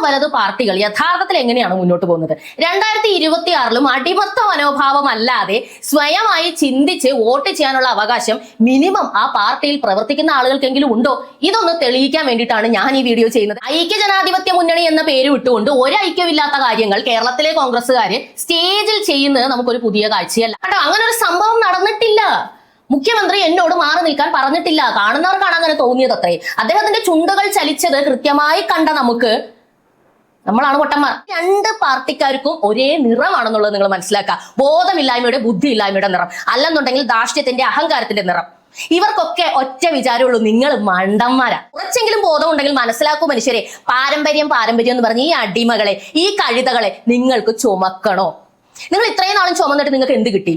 വലത് പാർട്ടികൾ യഥാർത്ഥത്തിൽ എങ്ങനെയാണ് മുന്നോട്ട് പോകുന്നത്? 2026 അടിമത്ത മനോഭാവമല്ലാതെ സ്വയമായി ചിന്തിച്ച് വോട്ട് ചെയ്യാനുള്ള അവകാശം മിനിമം ആ പാർട്ടിയിൽ പ്രവർത്തിക്കുന്ന ആളുകൾക്കെങ്കിലും ഉണ്ടോ? ഇതൊന്ന് തെളിയിക്കാൻ വേണ്ടിയിട്ടാണ് ഞാൻ ഈ വീഡിയോ ചെയ്യുന്നത്. ഐക്യജനാധിപത്യ മുന്നണി എന്ന പേര് വിട്ടുകൊണ്ട് ഒരു ഐക്യമില്ലാത്ത കാര്യങ്ങൾ കേരളത്തിലെ കോൺഗ്രസ്സുകാര് സ്റ്റേജിൽ ചെയ്യുന്നത് നമുക്കൊരു പുതിയ കാഴ്ചയല്ല കേട്ടോ. അങ്ങനെ ഒരു സംഭവം നടന്നിട്ടില്ല. മുഖ്യമന്ത്രി എന്നോട് മാറി നിൽക്കാൻ പറഞ്ഞിട്ടില്ല. കാണുന്നവർക്കാണ് അങ്ങനെ തോന്നിയത് അത്രേ. അദ്ദേഹത്തിന്റെ ചുണ്ടുകൾ ചലിച്ചത് കൃത്യമായി കണ്ട നമ്മളാണ് പൊട്ടന്മാർ. രണ്ട് പാർട്ടിക്കാർക്കും ഒരേ നിറമാണെന്നുള്ളത് നിങ്ങൾ മനസ്സിലാക്കുക. ബോധമില്ലായ്മയുടെ ബുദ്ധിയില്ലായ്മയുടെ നിറം, അല്ലെന്നുണ്ടെങ്കിൽ ധാർഷ്ട്യത്തിന്റെ അഹങ്കാരത്തിന്റെ നിറം. ഇവർക്കൊക്കെ ഒറ്റ വിചാരമുള്ളൂ, നിങ്ങൾ മണ്ടന്മാരാ. കുറച്ചെങ്കിലും ബോധം ഉണ്ടെങ്കിൽ മനസ്സിലാക്കൂ മനുഷ്യരെ. പാരമ്പര്യം എന്ന് പറഞ്ഞ് ഈ അടിമകളെ, ഈ കഴുതകളെ നിങ്ങൾക്ക് ചുമക്കണോ? നിങ്ങൾ ഇത്രയും നാളും ചുമന്നിട്ട് നിങ്ങൾക്ക് എന്ത് കിട്ടി?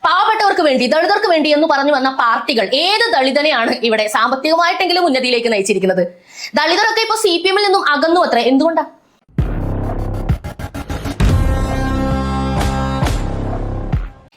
പാവപ്പെട്ടവർക്ക് വേണ്ടി, ദളിതർക്ക് വേണ്ടി എന്ന് പറഞ്ഞു വന്ന പാർട്ടികൾ ഏത് ദളിതനെയാണ് ഇവിടെ സാമ്പത്തികമായിട്ടെങ്കിലും ഉന്നതിയിലേക്ക് നയിച്ചിരിക്കുന്നത്? ദളിതരൊക്കെ ഇപ്പൊ CPM നിന്നും അകന്നു അത്ര. എന്തുകൊണ്ടാ?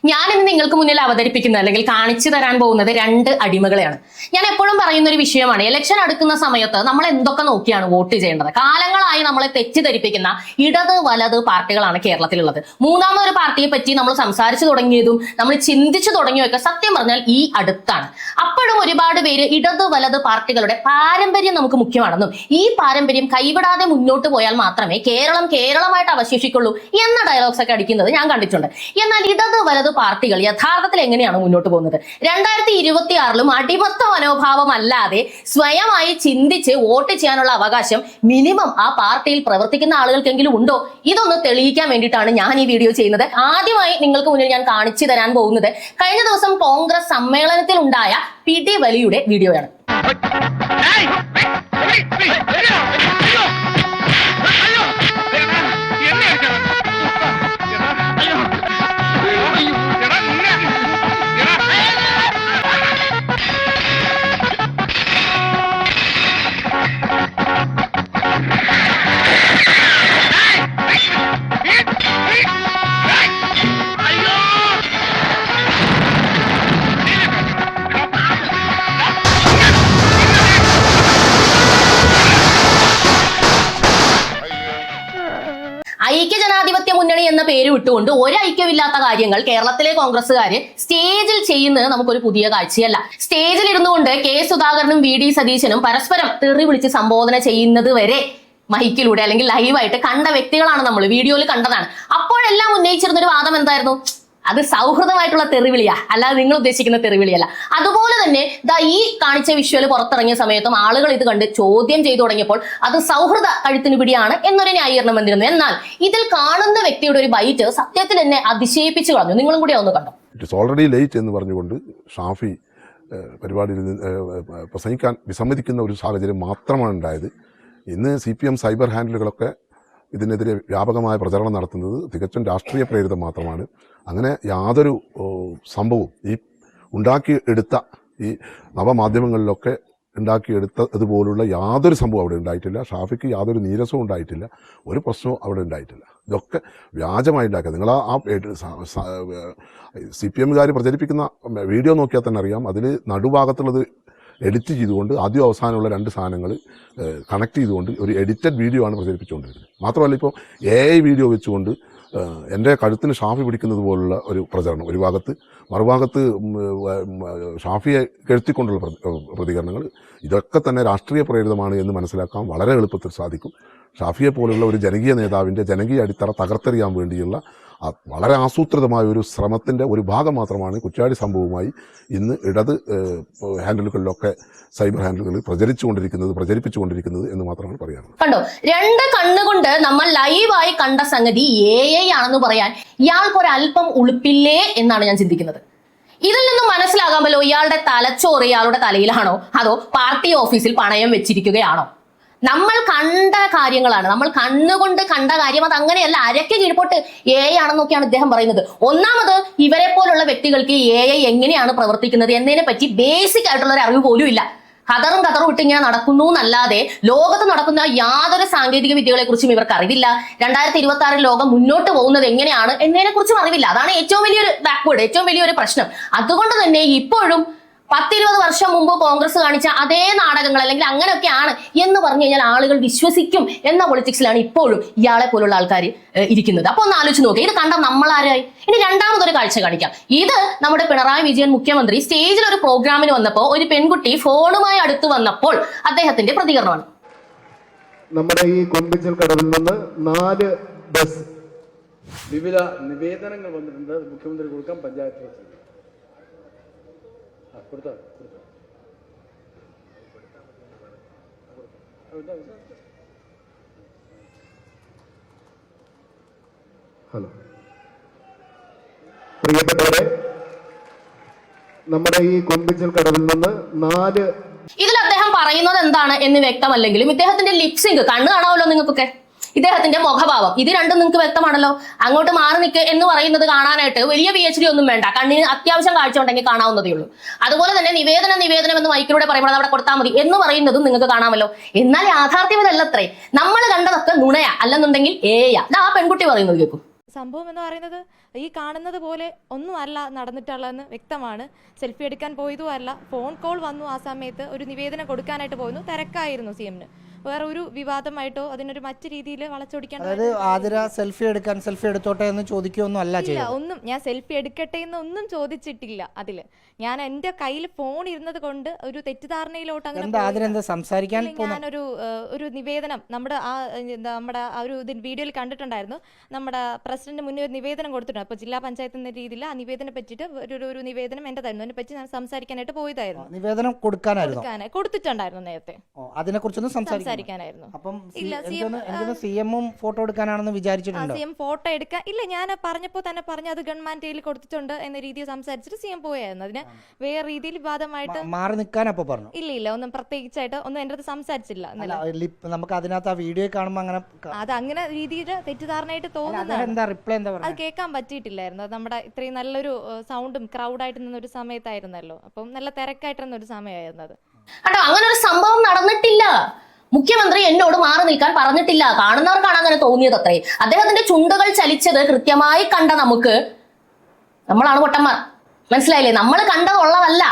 ഞാനിന്ന് നിങ്ങൾക്ക് മുന്നിൽ അവതരിപ്പിക്കുന്ന അല്ലെങ്കിൽ കാണിച്ചു തരാൻ പോകുന്നത് രണ്ട് അടിമകളെയാണ്. ഞാൻ എപ്പോഴും പറയുന്ന ഒരു വിഷയമാണ്, ഇലക്ഷൻ അടുക്കുന്ന സമയത്ത് നമ്മൾ എന്തൊക്കെ നോക്കിയാണ് വോട്ട് ചെയ്യേണ്ടത്. കാലങ്ങളായി നമ്മളെ തെറ്റിദ്ധരിപ്പിക്കുന്ന ഇടത് വലത് പാർട്ടികളാണ് കേരളത്തിലുള്ളത്. മൂന്നാമതൊരു പാർട്ടിയെ പറ്റി നമ്മൾ സംസാരിച്ചു തുടങ്ങിയതും നമ്മൾ ചിന്തിച്ചു തുടങ്ങിയൊക്കെ സത്യം പറഞ്ഞാൽ ഈ അടുത്താണ്. അപ്പോഴും ഒരുപാട് പേര് ഇടത് വലത് പാർട്ടികളുടെ പാരമ്പര്യം നമുക്ക് മുഖ്യമാണെന്നും ഈ പാരമ്പര്യം കൈവിടാതെ മുന്നോട്ട് പോയാൽ മാത്രമേ കേരളം കേരളമായിട്ട് അവശേഷിക്കുള്ളൂ എന്ന ഡയലോഗ്സ് ഒക്കെ അടിക്കുന്നത് ഞാൻ കണ്ടിട്ടുണ്ട്. എന്നാൽ ഇടത് വലത് പാർട്ടികൾ യഥാർത്ഥത്തിൽ എങ്ങനെയാണ് മുന്നോട്ട് പോകുന്നത്? 2026 അടിമത്ത മനോഭാവമല്ലാതെ സ്വയമായി ചിന്തിച്ച് വോട്ട് ചെയ്യാനുള്ള അവകാശം മിനിമം ആ പാർട്ടിയിൽ പ്രവർത്തിക്കുന്ന ആളുകൾക്കെങ്കിലും ഉണ്ടോ? ഇതൊന്ന് തെളിയിക്കാൻ വേണ്ടിയിട്ടാണ് ഞാൻ ഈ വീഡിയോ ചെയ്യുന്നത്. ആദ്യമായി നിങ്ങൾക്ക് മുന്നിൽ ഞാൻ കാണിച്ചു തരാൻ പോകുന്നത് കഴിഞ്ഞ ദിവസം കോൺഗ്രസ് സമ്മേളനത്തിൽ ഉണ്ടായ പിടിവലിയുടെ വീഡിയോയാണ്. ഐക്യജനാധിപത്യ മുന്നണി എന്ന പേര് വിട്ടുകൊണ്ട് ഒരു ഐക്യമില്ലാത്ത കാര്യങ്ങൾ കേരളത്തിലെ കോൺഗ്രസ്സുകാര് സ്റ്റേജിൽ ചെയ്യുന്നത് നമുക്കൊരു പുതിയ കാഴ്ചയല്ല. സ്റ്റേജിൽ ഇരുന്നുകൊണ്ട് കെ സുധാകരനും VD സതീശനും പരസ്പരം തെറി വിളിച്ച് സംബോധന ചെയ്യുന്നത് വരെ മൈക്കിലൂടെ അല്ലെങ്കിൽ ലൈവായിട്ട് കണ്ട വ്യക്തികളാണ് നമ്മൾ, വീഡിയോയിൽ കണ്ടതാണ്. അപ്പോഴെല്ലാം ഉന്നയിച്ചിരുന്നൊരു വാദം എന്തായിരുന്നു? അത് സൗഹൃദമായിട്ടുള്ള തെറിവിളിയാ, അല്ലാതെ നിങ്ങൾ ഉദ്ദേശിക്കുന്ന തെറിവിളിയല്ല. അതുപോലെ തന്നെ ഈ കാണിച്ച വിഷ്വൽ പുറത്തിറങ്ങിയ സമയത്തും ആളുകൾ ഇത് കണ്ട് ചോദ്യം ചെയ്തു തുടങ്ങിയപ്പോൾ അത് സൗഹൃദ കഴുത്തിന് പിടിയാണ് എന്നൊരു ന്യായീകരണം വന്നിരുന്നു. എന്നാൽ ഇതിൽ കാണുന്ന വ്യക്തിയുടെ ഒരു ബൈറ്റ് സത്യത്തിൽ എന്നെ അതിശയിപ്പിച്ചു കളഞ്ഞു. നിങ്ങളും കൂടി ഒന്ന് കണ്ടോ. ഇറ്റ്സ് ഓൾറെഡി ലേറ്റ് എന്ന് പറഞ്ഞുകൊണ്ട് ഷാഫി പരിപാടിയിൽ പ്രസംഗിക്കാൻ വിസമ്മതിക്കുന്ന ഒരു സാഹചര്യം മാത്രമാണ് ഉണ്ടായത്. ഇന്ന് CPM സൈബർ ഹാൻഡിലുകളൊക്കെ ഇതിനെതിരെ വ്യാപകമായ പ്രചരണം നടത്തുന്നത് തികച്ചും രാഷ്ട്രീയ പ്രേരിതം മാത്രമാണ്. അങ്ങനെ യാതൊരു സംഭവവും ഈ ഉണ്ടാക്കിയെടുത്ത ഈ നവമാധ്യമങ്ങളിലൊക്കെ ഉണ്ടാക്കിയെടുത്തതുപോലുള്ള യാതൊരു സംഭവം അവിടെ ഉണ്ടായിട്ടില്ല. ഷാഫിക്ക് യാതൊരു നീരസവും ഉണ്ടായിട്ടില്ല, ഒരു പ്രശ്നവും അവിടെ ഉണ്ടായിട്ടില്ല. ഇതൊക്കെ വ്യാജമായി ഉണ്ടാക്കുക. നിങ്ങൾ ആ CPMകാർ പ്രചരിപ്പിക്കുന്ന വീഡിയോ നോക്കിയാൽ തന്നെ അറിയാം. അതിൽ നടുഭാഗത്തുള്ളത് എഡിറ്റ് ചെയ്തുകൊണ്ട് ആദ്യം അവസാനമുള്ള രണ്ട് സാധനങ്ങൾ കണക്ട് ചെയ്തുകൊണ്ട് ഒരു എഡിറ്റഡ് വീഡിയോ ആണ് പ്രചരിപ്പിച്ചുകൊണ്ടിരിക്കുന്നത്. മാത്രമല്ല ഇപ്പോൾ AI വീഡിയോ വെച്ചുകൊണ്ട് എൻ്റെ കഴുത്തിന് ഷാഫി പിടിക്കുന്നത് പോലുള്ള ഒരു പ്രചരണം ഒരു ഭാഗത്ത്, മറുഭാഗത്ത് ഷാഫിയെ കെഴുത്തിക്കൊണ്ടുള്ള പ്രതികരണങ്ങൾ. ഇതൊക്കെ തന്നെ രാഷ്ട്രീയ പ്രേരിതമാണ് എന്ന് മനസ്സിലാക്കാൻ വളരെ എളുപ്പത്തിൽ സാധിക്കും. ഷാഫിയെ പോലുള്ള ഒരു ജനകീയ നേതാവിൻ്റെ ജനകീയ അടിത്തറ തകർത്തെറിയാൻ വേണ്ടിയുള്ള വളരെ ആസൂത്രിതമായ ഒരു ശ്രമത്തിൻ്റെ ഒരു ഭാഗം മാത്രമാണ് കുറ്റ്യാടി സംഭവവുമായി ഇന്ന് ഇടത് ഹാൻഡിലുകളിലൊക്കെ സൈബർ ഹാൻഡിലുകളിൽ പ്രചരിപ്പിച്ചുകൊണ്ടിരിക്കുന്നത് എന്ന് മാത്രമാണ് പറയാനുള്ളത്. കണ്ടോ, രണ്ട് കണ്ണുകൊണ്ട് നമ്മൾ ലൈവായി കണ്ട സംഗതി AI ആണെന്ന് പറയാൻ ഇയാൾക്കൊരല്പം ഉളുപ്പില്ലേ എന്നാണ് ഞാൻ ചിന്തിക്കുന്നത്. ഇതിൽ നിന്നും മനസ്സിലാകാമല്ലോ ഇയാളുടെ തലച്ചോറ് ഇയാളുടെ തലയിലാണോ അതോ പാർട്ടി ഓഫീസിൽ പണയം വെച്ചിരിക്കുകയാണോ? നമ്മൾ കണ്ട കാര്യങ്ങളാണ്, നമ്മൾ കണ്ണുകൊണ്ട് കണ്ട കാര്യം. അത് അങ്ങനെയല്ല, അരയ്ക്ക് കീഴ്പോട്ട് AI ആണെന്നൊക്കെയാണ് ഇദ്ദേഹം പറയുന്നത്. ഒന്നാമത് ഇവരെ പോലുള്ള വ്യക്തികൾക്ക് AI എങ്ങനെയാണ് പ്രവർത്തിക്കുന്നത് എന്നതിനെ പറ്റി ബേസിക് ആയിട്ടുള്ള ഒരു അറിവ് പോലും ഇല്ല. കതറും ഇട്ട് ഇങ്ങനെ നടക്കുന്നു എന്നല്ലാതെ ലോകത്ത് നടക്കുന്ന യാതൊരു സാങ്കേതിക വിദ്യകളെ കുറിച്ചും ഇവർക്ക് അറിവില്ല. 2026 ലോകം മുന്നോട്ട് പോകുന്നത് എങ്ങനെയാണ് എന്നതിനെ കുറിച്ചും അറിവില്ല. അതാണ് ഏറ്റവും വലിയൊരു ബാക്ക്വേർഡ്, ഏറ്റവും വലിയൊരു പ്രശ്നം. അതുകൊണ്ട് തന്നെ ഇപ്പോഴും 10-20 വർഷം മുമ്പ് കോൺഗ്രസ് കാണിച്ച അതേ നാടകങ്ങൾ അല്ലെങ്കിൽ അങ്ങനെയൊക്കെയാണ് എന്ന് പറഞ്ഞു കഴിഞ്ഞാൽ ആളുകൾ വിശ്വസിക്കും എന്ന പൊളിറ്റിക്സിലാണ് ഇപ്പോഴും ഇയാളെ പോലുള്ള ആൾക്കാർ ഇരിക്കുന്നത്. അപ്പൊ ഒന്ന് ആലോചിച്ച് നോക്കുക, ഇത് കണ്ട നമ്മളാരായി? ഇനി രണ്ടാമതൊരു കാഴ്ച കാണിക്കാം. ഇത് നമ്മുടെ പിണറായി വിജയൻ മുഖ്യമന്ത്രി സ്റ്റേജിൽ ഒരു പ്രോഗ്രാമിന് വന്നപ്പോൾ ഒരു പെൺകുട്ടി ഫോണുമായി അടുത്ത് വന്നപ്പോൾ അദ്ദേഹത്തിന്റെ പ്രതികരണമാണ്. നമ്മുടെ ഈ കൊമ്പിച്ചൽ കടവിൽ നിന്ന് 4 ബസ് വിവിധ നിവേദനങ്ങൾ വന്നിട്ടുണ്ട്. മുഖ്യമന്ത്രി കൊടുക്കാൻ പഞ്ചായത്ത് ഹലോ പ്രിയപ്പെട്ടവരെ, നമ്മുടെ ഈ കൊമ്പിച്ചൽ കടവിൽ നിന്ന് 4 ഇതിൽ അദ്ദേഹം പറയുന്നത് എന്താണ് എന്ന് വ്യക്തമല്ലെങ്കിലും ഇദ്ദേഹത്തിന്റെ ലിപ്സിങ്ക് കണ്ണ് കാണാമല്ലോ നിങ്ങൾക്കൊക്കെ, ഇദ്ദേഹത്തിന്റെ മുഖഭാവം ഇത് രണ്ടും നിങ്ങൾക്ക് വ്യക്തമാണല്ലോ. അങ്ങോട്ട് മാറി നിൽക്ക് എന്ന് പറയുന്നത് കാണാനായിട്ട് വലിയ PhD ഒന്നും വേണ്ട, കണ്ണിന് അത്യാവശ്യം കാഴ്ച ഉണ്ടെങ്കിൽ കാണാവുന്നതേ ഉള്ളൂ. അതുപോലെ തന്നെ നിവേദനം എന്ന് മൈക്കിലൂടെ പറയുമ്പോൾ അവിടെ കൊടുത്താൽ മതി എന്ന് പറയുന്നതും നിങ്ങൾക്ക് കാണാമല്ലോ. എന്നാൽ യാഥാർത്ഥ്യം ഇതല്ലത്രേ, നമ്മൾ കണ്ടതൊക്കെ നുണയാ, അല്ലെന്നുണ്ടെങ്കിൽ ഏയാ. ആ പെൺകുട്ടി പറയുന്നത് കേൾക്കും. സംഭവം എന്ന് പറയുന്നത് ഈ കാണുന്നത് പോലെ ഒന്നും അല്ല നടന്നിട്ടുള്ളതെന്ന് വ്യക്തമാണ്. സെൽഫി എടുക്കാൻ പോയതും അല്ല, ഫോൺ കോൾ വന്നു. ആ സമയത്ത് ഒരു നിവേദനം കൊടുക്കാനായിട്ട് പോയിരുന്നു, തിരക്കായിരുന്നു CM-ന്. വേറെ ഒരു വിവാദമായിട്ടോ അതിനൊരു മറ്റു രീതിയിൽ വളച്ചൊടിക്കാൻ, അതായത് ആതിര സെൽഫി എടുത്തോട്ടെ എന്ന് ചോദിക്കുകയൊന്നും അല്ല ഇല്ല. ഒന്നും ഞാൻ സെൽഫി എടുക്കട്ടെ എന്ന് ഒന്നും ചോദിച്ചിട്ടില്ല. അതില് ഞാൻ എന്റെ കയ്യിൽ ഫോൺ ഇരുന്നത് കൊണ്ട് ഒരു തെറ്റിദ്ധാരണയിലോട്ട് അങ്ങനെ സംസാരിക്കാൻ ഞാനൊരു നിവേദനം നമ്മുടെ ആ ഒരു വീഡിയോയിൽ കണ്ടിട്ടുണ്ടായിരുന്നു. നമ്മുടെ പ്രസിഡന്റ് മുന്നേ ഒരു നിവേദനം കൊടുത്തിട്ടുണ്ട്. അപ്പൊ ജില്ലാ പഞ്ചായത്ത് എന്ന രീതിയിൽ ആ നിവേദനം പറ്റിയിട്ട് ഒരു നിവേദനം എന്റെ തരുന്നു. അതിനെ പറ്റി ഞാൻ സംസാരിക്കാനായിട്ട് പോയതായിരുന്നു. നിവേദനം കൊടുത്തിട്ടുണ്ടായിരുന്നു നേരത്തെ. അതിനെക്കുറിച്ചൊന്നും സംസാരിക്കാനായിരുന്നു. അപ്പം CM-ഉം ഫോട്ടോ എടുക്കാനാണെന്ന് വിചാരിച്ചിട്ടുണ്ടോ? CM ഫോട്ടോ എടുക്കാൻ ഇല്ല, ഞാൻ പറഞ്ഞപ്പോ തന്നെ പറഞ്ഞു അത് ഗവൺമെന്റ് കയ്യിൽ കൊടുത്തിട്ടുണ്ട് എന്ന രീതിയിൽ സംസാരിച്ചിട്ട് CM പോയായിരുന്നു. അതിന് വേറെ രീതിയിൽ വിവാദമായിട്ട് മാറി നിൽക്കാൻ അപ്പൊ പറഞ്ഞു? ഇല്ല, ഒന്നും പ്രത്യേകിച്ചായിട്ട് ഒന്നും എന്റെ അടുത്ത് സംസാരിച്ചില്ല. നമുക്ക് അതിനകത്ത് ആ വീഡിയോ കാണുമ്പോൾ അങ്ങനെ അത് അങ്ങനെ രീതിയിൽ തെറ്റിദ്ധാരണയായിട്ട് തോന്നുന്നത് അത് കേൾക്കാൻ പറ്റിയിട്ടില്ലായിരുന്നു. അത് നമ്മുടെ ഇത്രയും നല്ലൊരു സൗണ്ടും ക്രൗഡായിട്ട് നിന്നൊരു സമയത്തായിരുന്നല്ലോ. അപ്പം നല്ല തിരക്കായിട്ടിരുന്ന ഒരു സമയമായിരുന്നത്. അങ്ങനെ ഒരു സംഭവം നടന്നിട്ടില്ല. മുഖ്യമന്ത്രി എന്നോട് മാറി നിൽക്കാൻ പറഞ്ഞിട്ടില്ല. കാണുന്നവർക്കാണ് അങ്ങനെ തോന്നിയത് അത്രേ. അദ്ദേഹത്തിന്റെ ചുണ്ടുകൾ ചലിച്ചത് കൃത്യമായി കണ്ട നമ്മളാണ് പൊട്ടന്മാർ. മനസ്സിലായില്ലേ? നമ്മൾ കണ്ടതുള്ളതല്ല.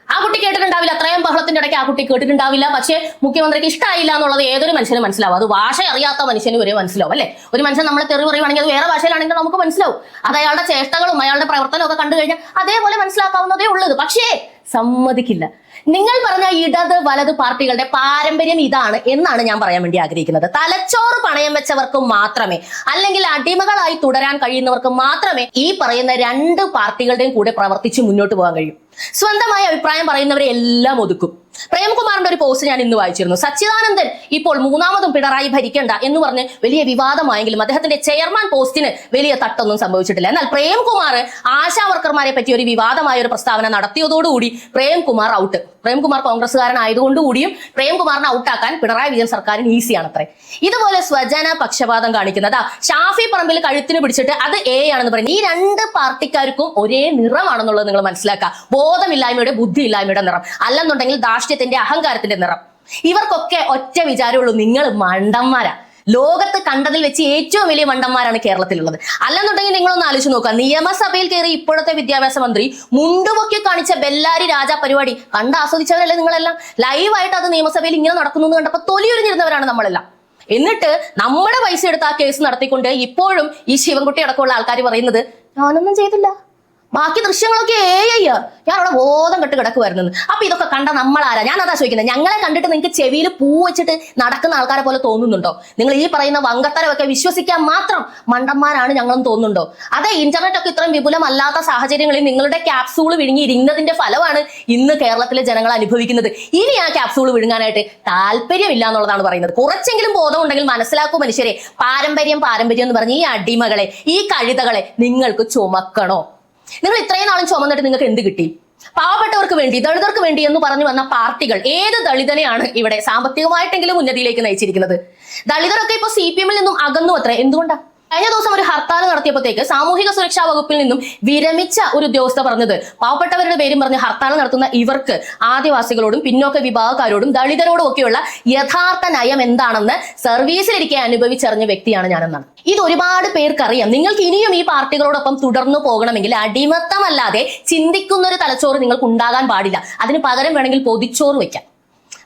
ആ കുട്ടി കേട്ടിട്ടുണ്ടാവില്ല, അത്രയും ബഹളത്തിന്റെ ഇടയ്ക്ക് ആ കുട്ടി കേട്ടിട്ടുണ്ടാവില്ല. പക്ഷേ മുഖ്യമന്ത്രിക്ക് ഇഷ്ടമായില്ല എന്നുള്ളത് ഏതൊരു മനുഷ്യനും മനസ്സിലാവും. അത് ഭാഷ അറിയാത്ത മനുഷ്യന് വരെ മനസ്സിലാവും അല്ലെ? ഒരു മനുഷ്യൻ നമ്മളെ തെറി പറയുവാണെങ്കിൽ അത് വേറെ ഭാഷയിലാണെങ്കിൽ നമുക്ക് മനസ്സിലാവും. അത് അയാളുടെ ചേഷ്ടകളും അയാളുടെ പ്രവർത്തനവും ഒക്കെ കണ്ടു കഴിഞ്ഞാൽ അതേപോലെ മനസ്സിലാക്കാവുന്നതേ ഉള്ളത്. പക്ഷേ സമ്മതിക്കില്ല. നിങ്ങൾ പറഞ്ഞ ഇടത് വലത് പാർട്ടികളുടെ പാരമ്പര്യം ഇതാണ് എന്നാണ് ഞാൻ പറയാൻ വേണ്ടി ആഗ്രഹിക്കുന്നത്. തലച്ചോറ് പണയം വെച്ചവർക്ക് മാത്രമേ, അല്ലെങ്കിൽ അടിമകളായി തുടരാൻ കഴിയുന്നവർക്ക് മാത്രമേ ഈ പറയുന്ന 2 പാർട്ടികളുടെയും കൂടെ പ്രവർത്തിച്ച് മുന്നോട്ട് പോകാൻ കഴിയും. സ്വന്തമായ അഭിപ്രായം പറയുന്നവരെ എല്ലാം ഒതുക്കും. പ്രേംകുമാറിന്റെ ഒരു പോസ്റ്റ് ഞാൻ ഇന്ന് വായിച്ചിരുന്നു. സച്ചിദാനന്ദൻ ഇപ്പോൾ 3ാമതും പിണറായി ഭരിക്കണ്ട എന്ന് പറഞ്ഞ് വലിയ വിവാദമായെങ്കിലും അദ്ദേഹത്തിന്റെ ചെയർമാൻ പോസ്റ്റിന് വലിയ തട്ടൊന്നും സംഭവിച്ചിട്ടില്ല. എന്നാൽ പ്രേംകുമാർ ആശാ വർക്കർമാരെ പറ്റി ഒരു വിവാദമായ ഒരു പ്രസ്താവന നടത്തിയതോടുകൂടി പ്രേംകുമാർ ഔട്ട്. പ്രേംകുമാർ കോൺഗ്രസ്സുകാരനായതുകൊണ്ടുകൂടിയും പ്രേംകുമാറിനെ ഔട്ടാക്കാൻ പിണറായി വിജയൻ സർക്കാരിന് ഈസിയാണ് അത്രേ. ഇതുപോലെ സ്വജന പക്ഷപാതം കാണിക്കുന്നത് ഷാഫി പറമ്പിൽ കഴുത്തിന് പിടിച്ചിട്ട് അത് ആണെന്ന് പറയുന്നത്. ഈ 2 പാർട്ടിക്കാർക്കും ഒരേ നിറമാണെന്നുള്ളത് നിങ്ങൾ മനസ്സിലാക്കുക. ബോധമില്ലായ്മയുടെ ബുദ്ധിയില്ലായ്മയുടെ നിറം, അല്ലെന്നുണ്ടെങ്കിൽ ധാർഷ്ട്യത്തിന്റെ അഹങ്കാരത്തിന്റെ നിറം. ഇവർക്കൊക്കെ ഒറ്റ വിചാരമുള്ളൂ, നിങ്ങൾ മണ്ടന്മാരാ. ലോകത്ത് കണ്ടതിൽ വെച്ച് ഏറ്റവും വലിയ മണ്ടന്മാരാണ് കേരളത്തിലുള്ളത്. അല്ലെന്നുണ്ടെങ്കിൽ നിങ്ങളൊന്ന് ആലോചിച്ച് നോക്കുക. നിയമസഭയിൽ കയറി ഇപ്പോഴത്തെ വിദ്യാഭ്യാസ മന്ത്രി മുണ്ടുപൊക്കി കാണിച്ച ബെല്ലാരി രാജ പരിപാടി കണ്ട് ആസ്വദിച്ചവരല്ലേ നിങ്ങളെല്ലാം? ലൈവായിട്ട് അത് നിയമസഭയിൽ ഇങ്ങനെ നടക്കുന്നു എന്ന് കണ്ടപ്പോൾ തൊലിയുരിഞ്ഞിരുന്നവരാണ് നമ്മളെല്ലാം. എന്നിട്ട് നമ്മുടെ പൈസ എടുത്ത് ആ കേസ് നടത്തിക്കൊണ്ട് ഇപ്പോഴും ഈ ശിവൻകുട്ടി അടക്കമുള്ള ആൾക്കാർ പറയുന്നത് ഞാനൊന്നും ചെയ്തില്ല, ബാക്കി ദൃശ്യങ്ങളൊക്കെ ഞാൻ അവിടെ ബോധം കെട്ട് കിടക്കുമായിരുന്നു. അപ്പൊ ഇതൊക്കെ കണ്ട നമ്മളാരാ? ഞാൻ അതാ ചോദിക്കുന്നത്. ഞങ്ങളെ കണ്ടിട്ട് നിങ്ങൾക്ക് ചെവിയിൽ പൂ വെച്ചിട്ട് നടക്കുന്ന ആൾക്കാരെ പോലെ തോന്നുന്നുണ്ടോ? നിങ്ങൾ ഈ പറയുന്ന വങ്കത്തരമൊക്കെ വിശ്വസിക്കാൻ മാത്രം മണ്ടന്മാരാണ് ഞങ്ങളെന്ന് തോന്നുന്നുണ്ടോ? അതെ, ഇന്റർനെറ്റ് ഒക്കെ ഇത്രയും വിപുലമല്ലാത്ത സാഹചര്യങ്ങളിൽ നിങ്ങളുടെ ക്യാപ്സൂൾ വിഴുങ്ങിയിരുന്നതിന്റെ ഫലമാണ് ഇന്ന് കേരളത്തിലെ ജനങ്ങൾ അനുഭവിക്കുന്നത്. ഇനി ആ ക്യാപ്സൂൾ വിഴുങ്ങാനായിട്ട് താല്പര്യമില്ല എന്നുള്ളതാണ് പറയുന്നത്. കുറച്ചെങ്കിലും ബോധം ഉണ്ടെങ്കിൽ മനസ്സിലാക്കൂ മനുഷ്യരെ. പാരമ്പര്യം എന്ന് പറഞ്ഞ് ഈ അടിമകളെ, ഈ കഴുതകളെ നിങ്ങൾക്ക് ചുമക്കണോ? നിങ്ങൾ ഇത്രയും നാളും ചുമന്നിട്ട് നിങ്ങൾക്ക് എന്ത് കിട്ടി? പാവപ്പെട്ടവർക്ക് വേണ്ടി, ദളിതർക്ക് വേണ്ടി എന്ന് പറഞ്ഞു വന്ന പാർട്ടികൾ ഏത് ദളിതനെയാണ് ഇവിടെ സാമ്പത്തികമായിട്ടെങ്കിലും ഉന്നതിയിലേക്ക് നയിച്ചിരിക്കുന്നത്? ദളിതരൊക്കെ ഇപ്പൊ CPM-ൽ നിന്നും അകന്നു അത്രേ. എന്തുകൊണ്ടാ? കഴിഞ്ഞ ദിവസം ഒരു ഹർത്താൽ നടത്തിയപ്പോഴത്തേക്ക് സാമൂഹിക സുരക്ഷാ വകുപ്പിൽ നിന്നും വിരമിച്ച ഒരു ഉദ്യോഗസ്ഥ പറഞ്ഞത്, പാവപ്പെട്ടവരുടെ പേരും പറഞ്ഞ് ഹർത്താൽ നടത്തുന്ന ഇവർക്ക് ആദിവാസികളോടും പിന്നോക്ക വിഭാഗക്കാരോടും ദളിതരോടും ഒക്കെയുള്ള യഥാർത്ഥ നയം എന്താണെന്ന് സർവീസിലിരിക്കെ അനുഭവിച്ചറിഞ്ഞ വ്യക്തിയാണ് ഞാനെന്നാണ്. ഇത് ഒരുപാട് പേർക്കറിയാം. നിങ്ങൾക്ക് ഇനിയും ഈ പാർട്ടികളോടൊപ്പം തുടർന്നു പോകണമെങ്കിൽ അടിമത്തമല്ലാതെ ചിന്തിക്കുന്ന ഒരു തലച്ചോറ് നിങ്ങൾക്ക് ഉണ്ടാകാൻ പാടില്ല. അതിന് പകരം വേണമെങ്കിൽ പൊതിച്ചോറ് വെക്കാം.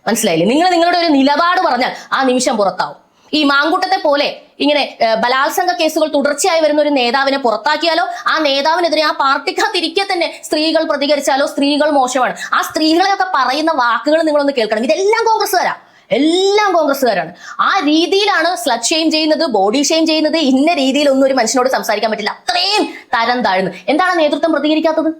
മനസ്സിലായില്ലേ? നിങ്ങൾ നിങ്ങളുടെ ഒരു നിലപാട് പറഞ്ഞാൽ ആ നിമിഷം പുറത്താവും. ഈ മാങ്കൂട്ടത്തെ പോലെ ഇങ്ങനെ ബലാത്സംഗ കേസുകൾ തുടർച്ചയായി വരുന്ന ഒരു നേതാവിനെ പുറത്താക്കിയാലോ, ആ നേതാവിനെതിരെ ആ പാർട്ടിക്കകത്തിരിക്കെ തന്നെ സ്ത്രീകൾ പ്രതികരിച്ചാലോ സ്ത്രീകൾ മോശമാണ്. ആ സ്ത്രീകളെയൊക്കെ പറയുന്ന വാക്കുകൾ നിങ്ങളൊന്ന് കേൾക്കണം. ഇതെല്ലാം കോൺഗ്രസ്സുകാരാണ്. ആ രീതിയിലാണ് സ്ലട്ട് ഷെയിം ചെയ്യുന്നത്, ബോഡി ഷെയിം ചെയ്യുന്നത്. ഇന്ന രീതിയിലൊന്നും ഒരു മനുഷ്യനോട് സംസാരിക്കാൻ പറ്റില്ല. അത്രയും തരം താഴ്ന്നു. എന്താണ് നേതൃത്വം പ്രതികരിക്കാത്തത്?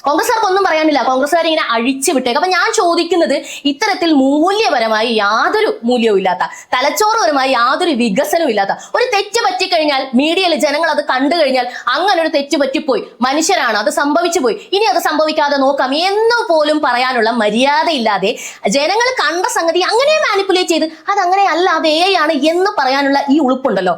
കോൺഗ്രസ്സുകാർക്കൊന്നും പറയാനില്ല. കോൺഗ്രസ്സുകാർ ഇങ്ങനെ അഴിച്ചു വിട്ടേക്ക്. അപ്പൊ ഞാൻ ചോദിക്കുന്നത്, ഇത്തരത്തിൽ മൂല്യപരമായി യാതൊരു മൂല്യവും ഇല്ലാത്ത, തലച്ചോറുപരമായി യാതൊരു വികസനവും ഇല്ലാത്ത ഒരു തെറ്റ് പറ്റിക്കഴിഞ്ഞാൽ മീഡിയയിൽ ജനങ്ങൾ അത് കണ്ടു കഴിഞ്ഞാൽ അങ്ങനെ ഒരു തെറ്റ് പറ്റിപ്പോയി, മനുഷ്യരാണ്, അത് സംഭവിച്ചു പോയി, ഇനി അത് സംഭവിക്കാതെ നോക്കാം എന്ന് പോലും പറയാനുള്ള മര്യാദയില്ലാതെ ജനങ്ങൾ കണ്ട സംഗതി അങ്ങനെ മാനിപ്പുലേറ്റ് ചെയ്ത് അതങ്ങനെ അല്ല, അത് ആണ് എന്ന് പറയാനുള്ള ഈ ഉളുപ്പുണ്ടല്ലോ,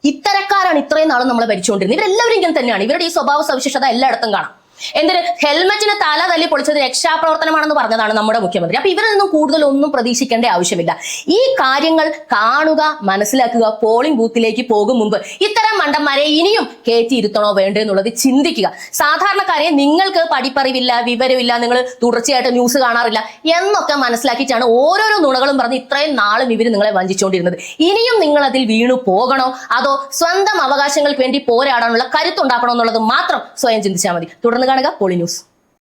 ഇത്തരക്കാരാണ് ഇത്രയും നാളും നമ്മളെ ഭരിച്ചുകൊണ്ടിരുന്നത്. ഇവരെല്ലാവരും ഇങ്ങനെ തന്നെയാണ്. ഇവരുടെ ഈ സ്വഭാവ സവിശേഷത എല്ലായിടത്തും കാണാം. എന്തൊരു ഹെൽമെറ്റിന് തല തല്ലി പൊളിച്ചത് രക്ഷാപ്രവർത്തനമാണെന്ന് പറഞ്ഞതാണ് നമ്മുടെ മുഖ്യമന്ത്രി. അപ്പൊ ഇവരിൽ നിന്നും കൂടുതൽ ഒന്നും പ്രതീക്ഷിക്കേണ്ട ആവശ്യമില്ല. ഈ കാര്യങ്ങൾ കാണുക, മനസ്സിലാക്കുക. പോളിംഗ് ബൂത്തിലേക്ക് പോകും മുമ്പ് ഇത്തരം മണ്ടന്മാരെ ഇനിയും കയറ്റി ഇരുത്തണോ വേണ്ടോ എന്നുള്ളത് ചിന്തിക്കുക. സാധാരണക്കാരെ നിങ്ങൾക്ക് പഠിപ്പറിവില്ല, വിവരമില്ല, നിങ്ങൾ തുടർച്ചയായിട്ട് ന്യൂസ് കാണാറില്ല എന്നൊക്കെ മനസ്സിലാക്കിയിട്ടാണ് ഓരോരോ നുണകളും പറഞ്ഞ് ഇത്രയും നാളും ഇവർ നിങ്ങളെ വഞ്ചിച്ചുകൊണ്ടിരുന്നത്. ഇനിയും നിങ്ങൾ അതിൽ വീണു പോകണോ, അതോ സ്വന്തം അവകാശങ്ങൾക്ക് വേണ്ടി പോരാടാനുള്ള കരുത്തുണ്ടാക്കണോ എന്നുള്ളത് മാത്രം സ്വയം ചിന്തിച്ചാൽ മതി. തുടർന്ന് കാണുക പോളി ന്യൂസ്.